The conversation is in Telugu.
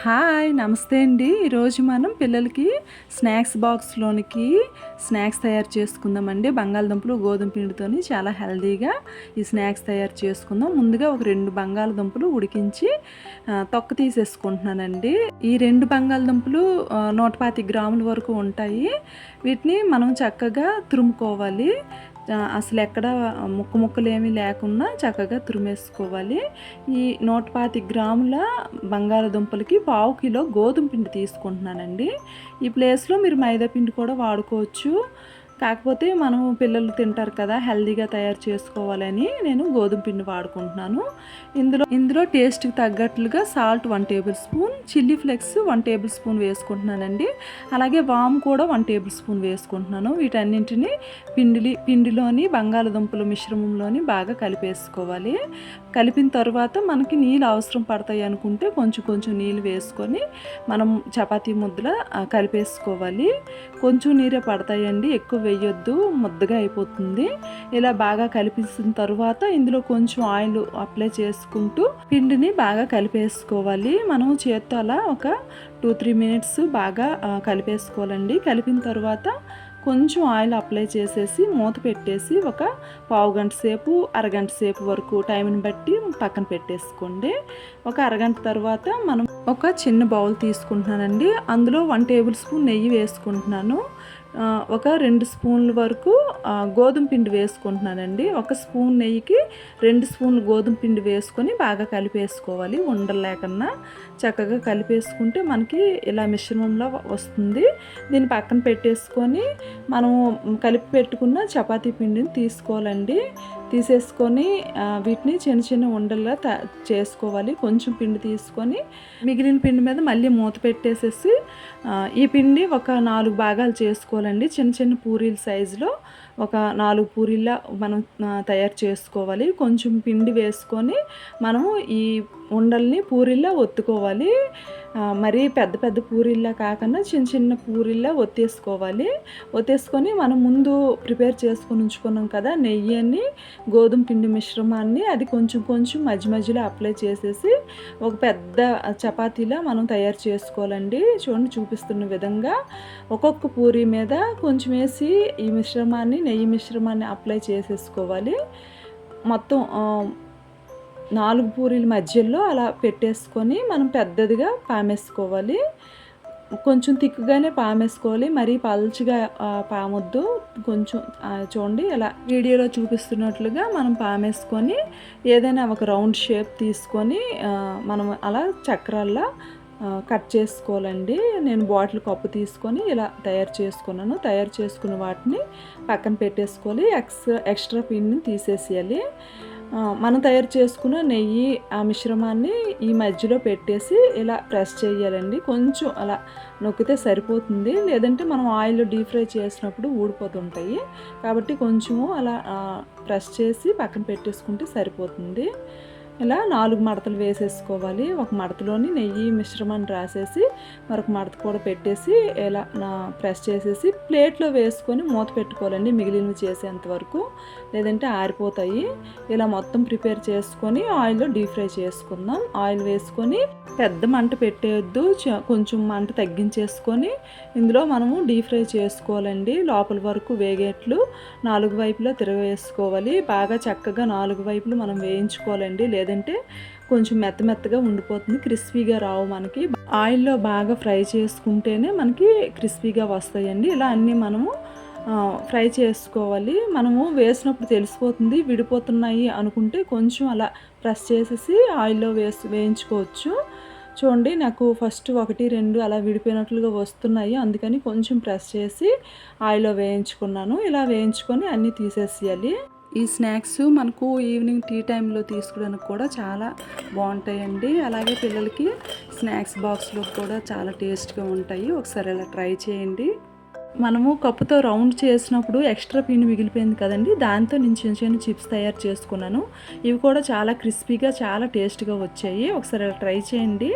హాయ్ నమస్తే అండి. ఈరోజు మనం పిల్లలకి స్నాక్స్ బాక్స్లోనికి స్నాక్స్ తయారు చేసుకుందామండి. బంగాళదుంపలు గోధుమ పిండితోని చాలా హెల్తీగా ఈ స్నాక్స్ తయారు చేసుకుందాం. ముందుగా ఒక 2 బంగాళదుంపలు ఉడికించి తొక్క తీసేసుకుంటున్నానండి. ఈ 2 బంగాళదుంపలు 125 గ్రాముల వరకు ఉంటాయి. వీటిని మనం చక్కగా తురుముకోవాలి. అసలు ఎక్కడ ముక్కలు ఏమీ లేకుండా చక్కగా తురిమేసుకోవాలి. ఈ 125 గ్రాముల బంగాళదుంపలకి 1/2 కిలో గోధుమ పిండి తీసుకుంటున్నానండి. ఈ ప్లేస్లో మీరు మైదా పిండి కూడా వాడుకోవచ్చు. కాకపోతే మనము పిల్లలు తింటారు కదా, హెల్తీగా తయారు చేసుకోవాలని నేను గోధుమ పిండి వాడుకుంటున్నాను. ఇందులో టేస్ట్కి తగ్గట్లుగా salt 1 tablespoon, chilli flakes 1 tablespoon వేసుకుంటున్నానండి. అలాగే వాము కూడా 1 టేబుల్ స్పూన్ వేసుకుంటున్నాను. వీటన్నింటినీ పిండిలోని బంగాళదుంపల మిశ్రమంలోని బాగా కలిపేసుకోవాలి. కలిపిన తర్వాత మనకి నీళ్ళు అవసరం పడతాయి అనుకుంటే కొంచెం నీళ్ళు వేసుకొని మనం చపాతీ ముద్దలా కలిపేసుకోవాలి. కొంచెం నీరే పడతాయండి, ఎక్కువ వేయొద్దు, ముద్దగా అయిపోతుంది. ఇలా బాగా కలిపేసిన తర్వాత ఇందులో కొంచెం ఆయిల్ అప్లై చేసుకుంటూ పిండిని బాగా కలిపేసుకోవాలి. మనం చేత్తో అలా ఒక 2-3 మినిట్స్ బాగా కలిపేసుకోవాలండి. కలిపిన తర్వాత కొంచెం ఆయిల్ అప్లై చేసేసి మూత పెట్టేసి ఒక పావు గంట సేపు అరగంట సేపు వరకు టైంని బట్టి పక్కన పెట్టేసుకోండి. ఒక అరగంట తర్వాత మనం ఒక చిన్న బౌల్ తీసుకుంటున్నానండి. అందులో 1 టేబుల్ స్పూన్ నెయ్యి వేసుకుంటున్నాను. ఒక 2 స్పూన్ల వరకు గోధుమ పిండి వేసుకుంటున్నానండి. 1 స్పూన్ నెయ్యికి 2 స్పూన్లు గోధుమ పిండి వేసుకొని బాగా కలిపేసుకోవాలి. ఉండలు లేకుండా చక్కగా కలిపేసుకుంటే మనకి ఇలా మిశ్రమంలో వస్తుంది. దీన్ని పక్కన పెట్టేసుకొని మనము కలిపి పెట్టుకున్న చపాతీ పిండిని తీసుకోవాలండి. తీసేసుకొని వీటిని చిన్న ఉండలుగా చేసుకోవాలి. కొంచెం పిండి తీసుకొని మిగిలిన పిండి మీద మళ్ళీ మూత పెట్టేసేసి ఈ పిండి ఒక 4 భాగాలు చేసుకోవాలండి. చిన్న పూరీల సైజులో ఒక 4 పూరీలా మనం తయారు చేసుకోవాలి. కొంచెం పిండి వేసుకొని మనము ఈ ఉండల్ని పూరీలా ఒత్తుకోవాలి. మరీ పెద్ద పూరీల్లా కాకుండా చిన్న పూరీల్లా ఒత్తేసుకొని మనం ముందు ప్రిపేర్ చేసుకొని ఉంచుకున్నాం కదా నెయ్యిని, గోధుమ పిండి మిశ్రమాన్ని అది కొంచెం మధ్యలో అప్లై చేసేసి ఒక పెద్ద చపాతీలా మనం తయారు చేసుకోవాలండి. చూడండి, చూపిస్తున్న విధంగా ఒక్కొక్క పూరీ మీద కొంచెం వేసి ఈ నెయ్యి మిశ్రమాన్ని అప్లై చేసేసుకోవాలి. మొత్తం 4 పూరీల మధ్యలో అలా పెట్టేసుకొని మనం పెద్దదిగా పామేసుకోవాలి. కొంచెం తిక్కుగానే పామేసుకోవాలి, మరీ పల్చగా పామొద్దు. కొంచెం చూడండి, ఇలా వీడియోలో చూపిస్తున్నట్లుగా మనం పామేసుకొని ఏదైనా ఒక రౌండ్ షేప్ తీసుకొని మనం అలా చక్రాల్లో కట్ చేసుకోవాలండి. నేను బాటిల్ కప్పు తీసుకొని ఇలా తయారు చేసుకున్న వాటిని పక్కన పెట్టేసుకోవాలి. ఎక్స్ట్రా పిండిని తీసేసేయాలి. మనం తయారు చేసుకున్న నెయ్యి ఆ మిశ్రమాన్ని ఈ మధ్యలో పెట్టేసి ఇలా ప్రెస్ చేయాలండి. కొంచెం అలా నొక్కితే సరిపోతుంది, లేదంటే మనం ఆయిల్లో డీప్ ఫ్రై చేసినప్పుడు ఊడిపోతుంటాయి. కాబట్టి కొంచెము అలా ప్రెస్ చేసి పక్కన పెట్టేసుకుంటే సరిపోతుంది. ఇలా 4 మడతలు వేసేసుకోవాలి. ఒక మడతలోని నెయ్యి మిశ్రమాన్ని రాసేసి మరొక మడత కూడా పెట్టేసి ఇలా ప్రెస్ చేసేసి ప్లేట్లో వేసుకొని మూత పెట్టుకోవాలండి మిగిలినవి చేసేంత వరకు, లేదంటే ఆరిపోతాయి. ఇలా మొత్తం ప్రిపేర్ చేసుకొని ఆయిల్లో డీప్ ఫ్రై చేసుకుందాం. ఆయిల్ వేసుకొని పెద్ద మంట పెట్టేయొద్దు, కొంచెం మంట తగ్గించేసుకొని ఇందులో మనము డీప్ ఫ్రై చేసుకోవాలండి. లోపల వరకు వేగేట్లు 4 వైపులా తిరగవేసుకోవాలి. బాగా చక్కగా 4 వైపులు మనం వేయించుకోవాలండి, లేదంటే కొంచెం మెత్తగా ఉండిపోతుంది, క్రిస్పీగా రావు. మనకి ఆయిల్లో బాగా ఫ్రై చేసుకుంటేనే మనకి క్రిస్పీగా వస్తాయండి. ఇలా అన్నీ మనము ఫ్రై చేసుకోవాలి. మనము వేసినప్పుడు తెలిసిపోతుంది. విడిపోతున్నాయి అనుకుంటే కొంచెం అలా ప్రెస్ చేసేసి ఆయిల్లో వేయించుకోవచ్చు. చూడండి, నాకు ఫస్ట్ 1, 2 అలా విడిపోయినట్లుగా వస్తున్నాయి, అందుకని కొంచెం ప్రెస్ చేసి ఆయిల్లో వేయించుకున్నాను. ఇలా వేయించుకొని అన్నీ తీసేసేయాలి. ఈ స్నాక్స్ మనకు ఈవినింగ్ టీ టైంలో తీసుకోవడానికి కూడా చాలా బాగుంటాయండి. అలాగే పిల్లలకి స్నాక్స్ బాక్స్లో కూడా చాలా టేస్ట్గా ఉంటాయి. ఒకసారి ఇలా ట్రై చేయండి. మనము కప్పుతో రౌండ్ చేసినప్పుడు ఎక్స్ట్రా పిండి మిగిలిపోయింది కదండి, దాంతో నేను చిన్న చిప్స్ తయారు చేసుకున్నాను. ఇవి కూడా చాలా క్రిస్పీగా చాలా టేస్ట్గా వచ్చాయి. ఒకసారి ఇలా ట్రై చేయండి.